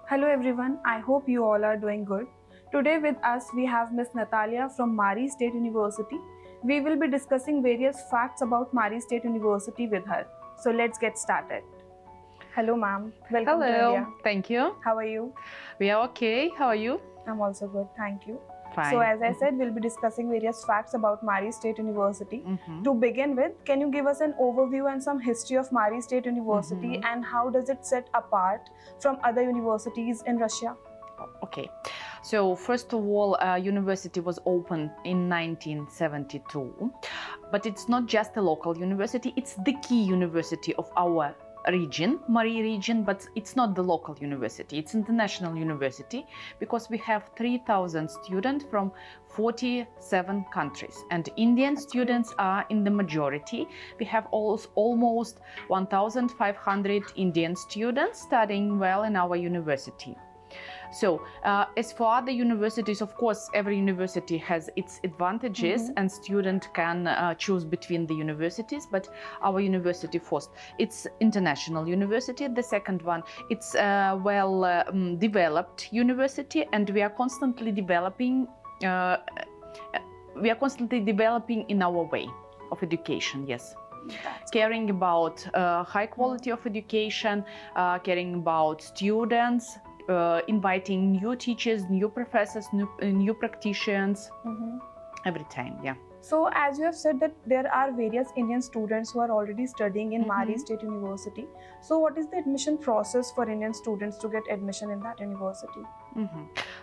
Hello everyone, I hope you all are doing good. Today with us we have Miss Natalia from Mari State University. We will be discussing various facts about Mari State University with her. So let's get started. Hello ma'am, welcome to Hello, India. thank you. How are you? We are okay. How are you? I'm also good, thank you. Fine. So as I said, we'll be discussing various facts about Mari State University. Mhm. To begin with, can you give us an overview and some history of Mari State University and how does it set apart from other universities in Russia? Okay. So first of all, university was opened in 1972, but it's not just a local university. It's the key university of our region, Mari region, but it's not the local university. It's international university because we have 3,000 students from 47 countries, and Indian students are in the majority. We have almost 1,500 Indian students studying well in our university. So as for other universities, of course, every university has its advantages and student can choose between the universities, but our university first, it's international university. The second one, it's a developed university, and we are constantly developing in our way of education, yes. Caring about high quality of education, caring about students, inviting new teachers, new professors, new practitioners, every time, yeah. So as you have said that there are various Indian students who are already studying in Mari State University. So what is the admission process for Indian students to get admission in that university?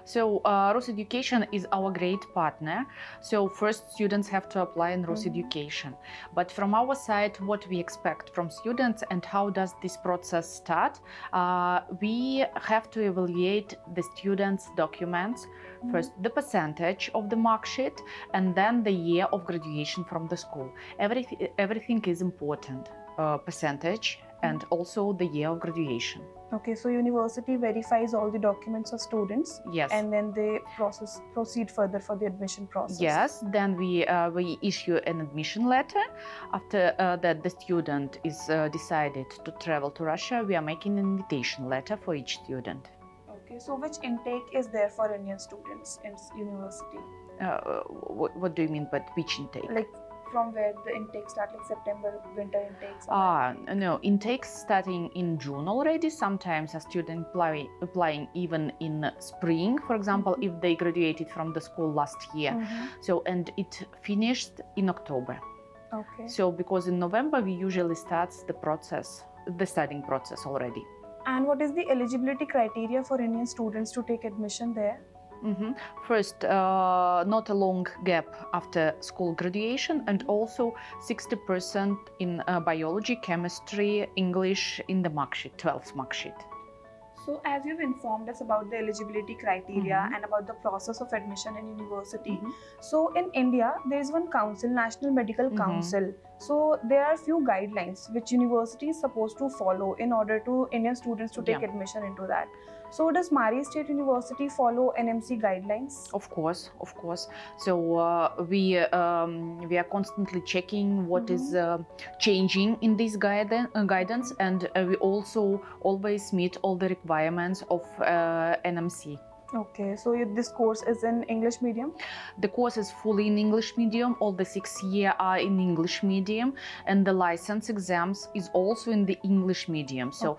So Roseducation is our great partner. So first students have to apply in Roseducation. But from our side, what we expect from students and how does this process start? We have to evaluate the students' documents. First, the percentage of the mark sheet, and then the year of graduation from the school. Everything is important, percentage and also the year of graduation. Okay, so university verifies all the documents of students. Yes. And then they proceed further for the admission process. Yes, then we issue an admission letter. After that the student is decided to travel to Russia, we are making an invitation letter for each student. Okay, so which intake is there for Indian students in university? What do you mean by which intake? Like from where the intake starts, like September, winter intakes? No, intakes starting in June already. Sometimes a student applying even in spring, for example, if they graduated from the school last year. So, and it finished in October. Okay. So, because in November we usually start the studying process already. And what is the eligibility criteria for Indian students to take admission there? First, not a long gap after school graduation, and also 60% in biology, chemistry, English in the mark sheet, 12th mark sheet. So as you've informed us about the eligibility criteria and about the process of admission in university, so in India there is one council, National Medical Council. So there are few guidelines which university is supposed to follow in order to Indian students to take admission into that. So does Mari State University follow NMC guidelines? Of course. So we are constantly checking what is changing in this guidance, and we also always meet all the requirements of NMC. Okay, so this course is in English medium? The course is fully in English medium. All the 6 years are in English medium, and the license exams is also in the English medium. So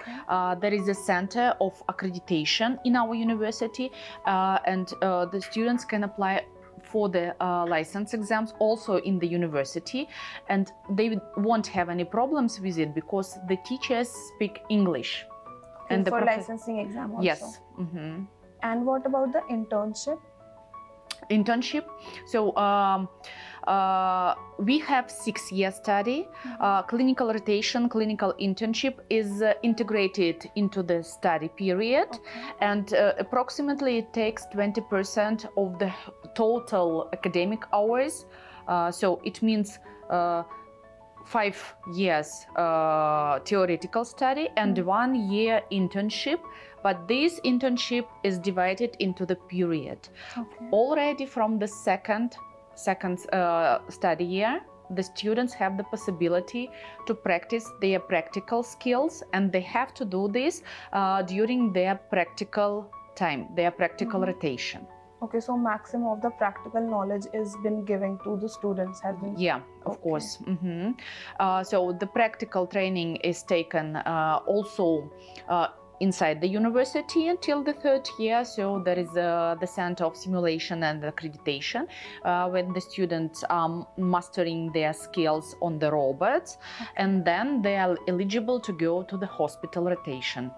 there is a center of accreditation in our university, and the students can apply for the license exams also in the university, and they won't have any problems with it because the teachers speak English. Okay, and for licensing exam also? Yes. And what about the internship? Internship. So we have 6-year study. Clinical rotation, clinical internship is integrated into the study period, and approximately it takes 20% of the total academic hours. So it means 5 years theoretical study and 1 year internship, but this internship is divided into the period. Already from the second study year, the students have the possibility to practice their practical skills, and they have to do this during their practical time, their practical rotation. Okay, so maximum of the practical knowledge is been given to the students, has been. Yeah, of course. So the practical training is taken also inside the university until the third year. So there is the Center of Simulation and Accreditation, when the students are mastering their skills on the robots, and then they are eligible to go to the hospital rotation.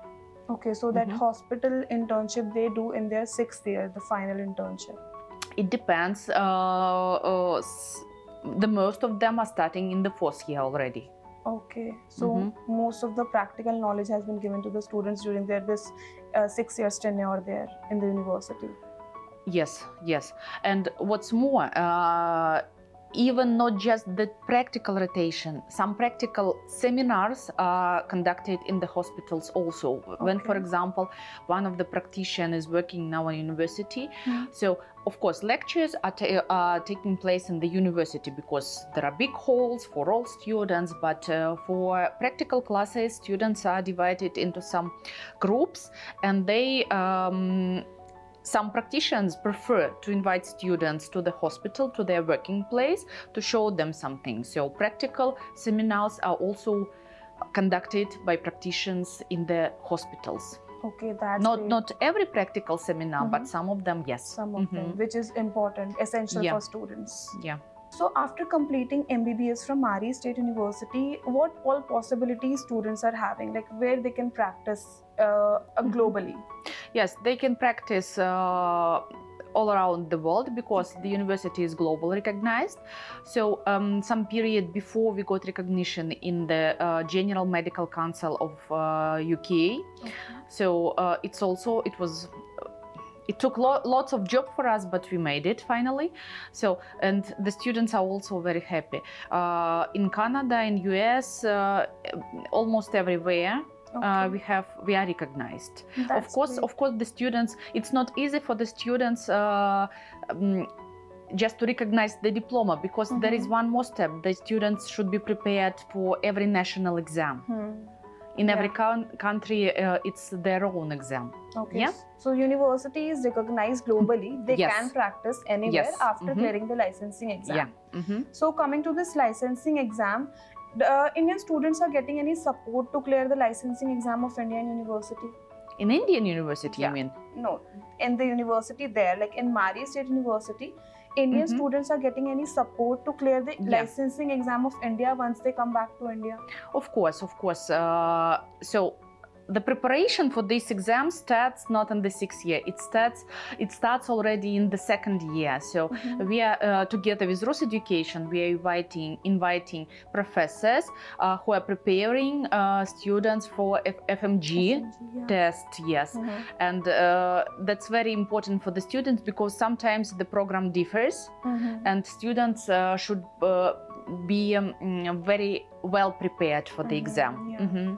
Okay, so that hospital internship they do in their 6th year, the final internship. It depends. The most of them are starting in the 4th year already. Okay, so most of the practical knowledge has been given to the students during their this 6 years tenure there in the university. Yes, yes. And what's more, even not just the practical rotation, some practical seminars are conducted in the hospitals also. When, for example, one of the practitioners is working in our university, so of course lectures are taking place in the university because there are big halls for all students, but for practical classes, students are divided into some groups, and they some practitioners prefer to invite students to the hospital, to their working place, to show them something. So practical seminars are also conducted by practitioners in the hospitals. Okay, that's not every practical seminar, but some of them, yes. Some of them, which is important, essential for students. Yeah. So after completing MBBS from Mari State University, what all possibilities students are having, like where they can practice globally? Yes, they can practice all around the world because the university is globally recognized. So some period before we got recognition in the General Medical Council of UK. So it took lots of job for us, but we made it finally. So, and the students are also very happy. In Canada, in US, almost everywhere, we are recognized. Of course, the students, it's not easy for the students just to recognize the diploma, because there is one more step. The students should be prepared for every national exam. In every country, it's their own exam. Okay. Yeah? So university is recognized globally. They can practice anywhere after clearing the licensing exam. So coming to this licensing exam, the Indian students are getting any support to clear the licensing exam of Indian university? In Indian university, you mean? No, in the university there, like in Mari State University, Indian students are getting any support to clear the licensing exam of India once they come back to India? Of course. So the preparation for this exam starts not in the 6th year. It starts already in the 2nd year. So we are together with Roseducation, we are inviting professors who are preparing students for FMG test. Yes, and that's very important for the students because sometimes the program differs, and students should be very well prepared for the exam.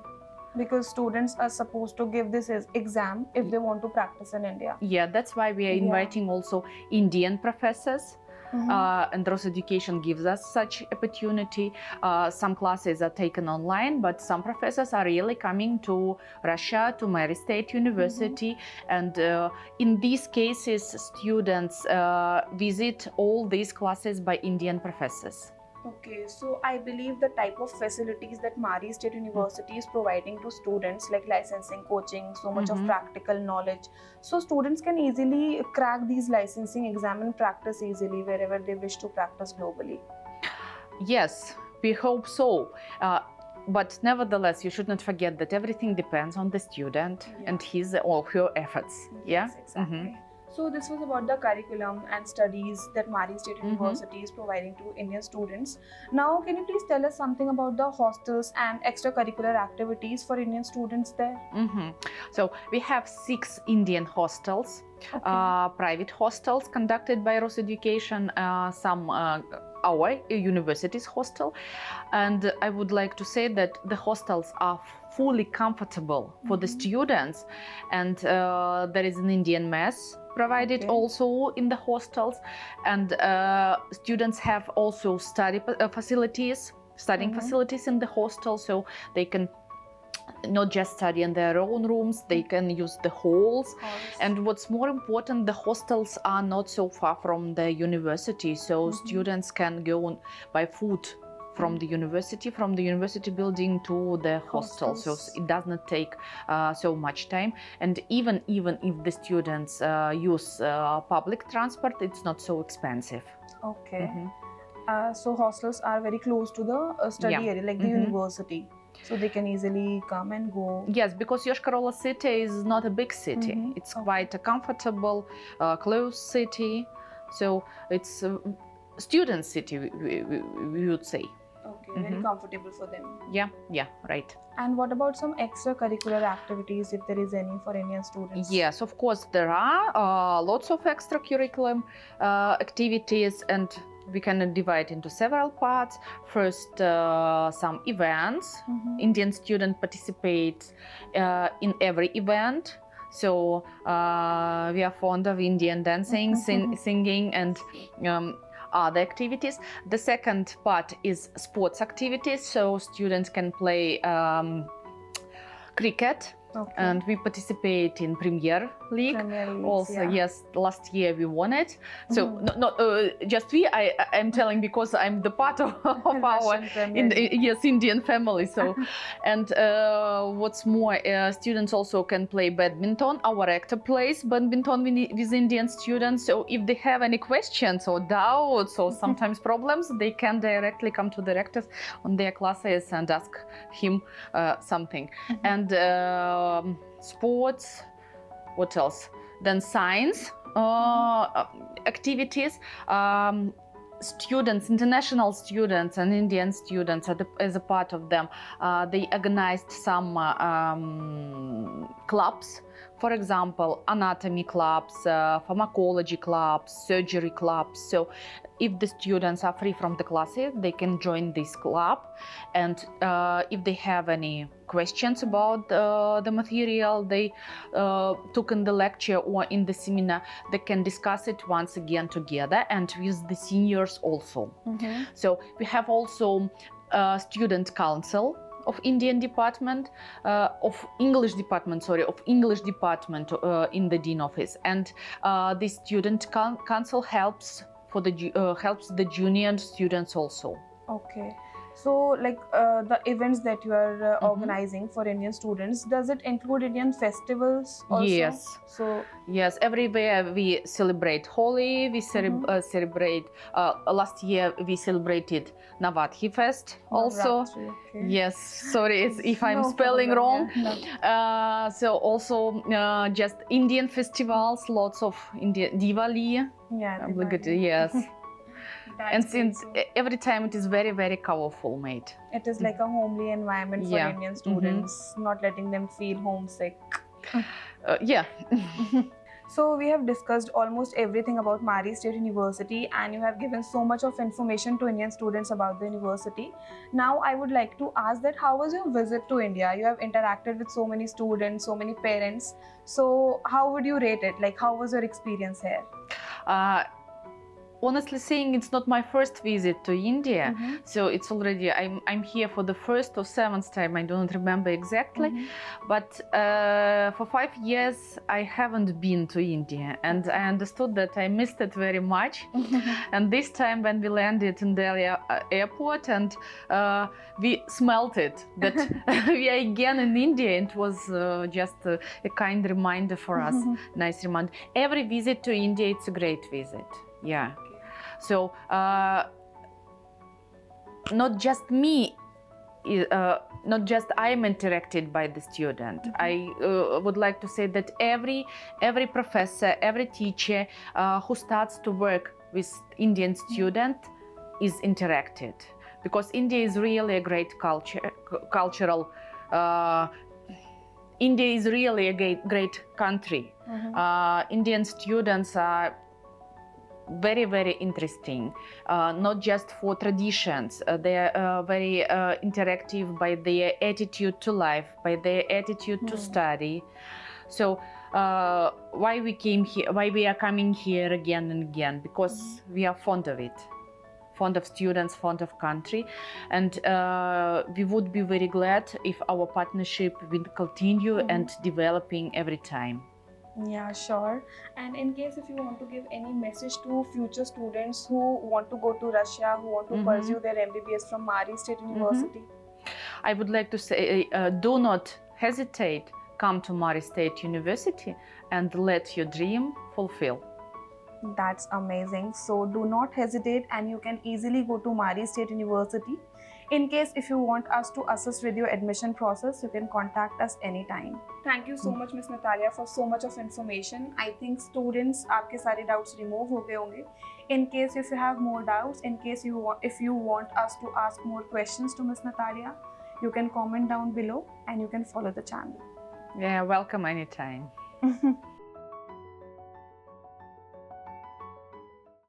Because students are supposed to give this exam if they want to practice in India. Yeah, that's why we are inviting also Indian professors. And Roseducation gives us such opportunity. Some classes are taken online, but some professors are really coming to Russia, to Mari State University. And in these cases, students visit all these classes by Indian professors. Okay, so I believe the type of facilities that Mari State University is providing to students, like licensing, coaching, so much of practical knowledge, so students can easily crack these licensing exam and practice easily wherever they wish to practice globally. Yes, we hope so. But nevertheless, you should not forget that everything depends on the student and his or her efforts. Yes, exactly. So this was about the curriculum and studies that Mari State University is providing to Indian students. Now, can you please tell us something about the hostels and extracurricular activities for Indian students there? So we have 6 Indian hostels, private hostels conducted by Roseducation, some our university's hostel. And I would like to say that the hostels are fully comfortable for the students, and there is an Indian mess provided Okay. also in the hostels, and students have also studying facilities in the hostel, so they can not just study in their own rooms, they can use the halls. And what's more important, the hostels are not so far from the university, so students can go on by foot from the university building to the hostel, so it does not take so much time. And even if the students use public transport, it's not so expensive. Okay. So hostels are very close to the study area, like the university, so they can easily come and go. Yes, because Yoshkar-Ola city is not a big city. It's quite a comfortable, close city, so it's a student city, we would say. Okay, very comfortable for them. Yeah, right. And what about some extracurricular activities, if there is any, for Indian students? Yes, of course, there are lots of extracurricular activities, and we can divide into several parts. First, some events. Indian student participates in every event. So we are fond of Indian dancing, singing, and other activities. The second part is sports activities. So students can play cricket. Okay. And we participate in Premier League. Also, yes, last year we won it. So not just we. I'm telling because I'm the part of our Indian family. So, and what's more, students also can play badminton. Our rector plays badminton with Indian students. So if they have any questions or doubts or sometimes problems, they can directly come to the rectors on their classes and ask him something. And sports, what else? Then science activities. Students, international students and Indian students, as a part of them, they organized some clubs. For example, anatomy clubs, pharmacology clubs, surgery clubs. So if the students are free from the classes, they can join this club. And if they have any questions about the material they took in the lecture or in the seminar, they can discuss it once again together and with the seniors also. So we have also student council of Indian department, of English department in the dean office, and the student council helps the junior students also. Okay. So, like the events that you are organizing for Indian students, does it include Indian festivals also? Yes. So yes, everywhere we celebrate Holi. We celebrate. Last year we celebrated Navratri Fest also. Okay. Yes, sorry if I'm spelling wrong. So also just Indian festivals, lots of Indian Diwali. Diwali. Yes. And since every time it is very, very colorful made. It is like a homely environment for Indian students, not letting them feel homesick. Yeah. So we have discussed almost everything about Mari State University, and you have given so much of information to Indian students about the university. Now I would like to ask that how was your visit to India? You have interacted with so many students, so many parents. So how would you rate it? Like, how was your experience here? Honestly saying, it's not my first visit to India, so it's already I'm here for the first or seventh time. I don't remember exactly, but for 5 years I haven't been to India, and I understood that I missed it very much. And this time when we landed in Delhi airport and we smelt it that we are again in India, it was just a kind reminder for us. Nice reminder. Every visit to India, it's a great visit. Yeah. So not just me, not just I am interacted by the student. I would like to say that every professor, every teacher who starts to work with Indian student is interacted, because India is really a great cultural. India is really a great country. Indian students are very, very interesting, not just for traditions. They are very interactive by their attitude to life, by their attitude to study. So why we came here, why we are coming here again and again, because we are fond of it, fond of students, fond of country, and we would be very glad if our partnership will continue and developing every time. Yeah, sure. And in case if you want to give any message to future students who want to go to Russia, who want to pursue their MBBS from Mari State University. I would like to say, do not hesitate, come to Mari State University and let your dream fulfill. That's amazing. So do not hesitate, and you can easily go to Mari State University. In case if you want us to assist with your admission process, you can contact us anytime. Thank you so much, Miss Natalia, for so much of information. I think students, आपके सारे doubts remove हो गए होंगे. In case if you have more doubts, in case if you want us to ask more questions to Miss Natalia, you can comment down below and you can follow the channel. Yeah, welcome anytime.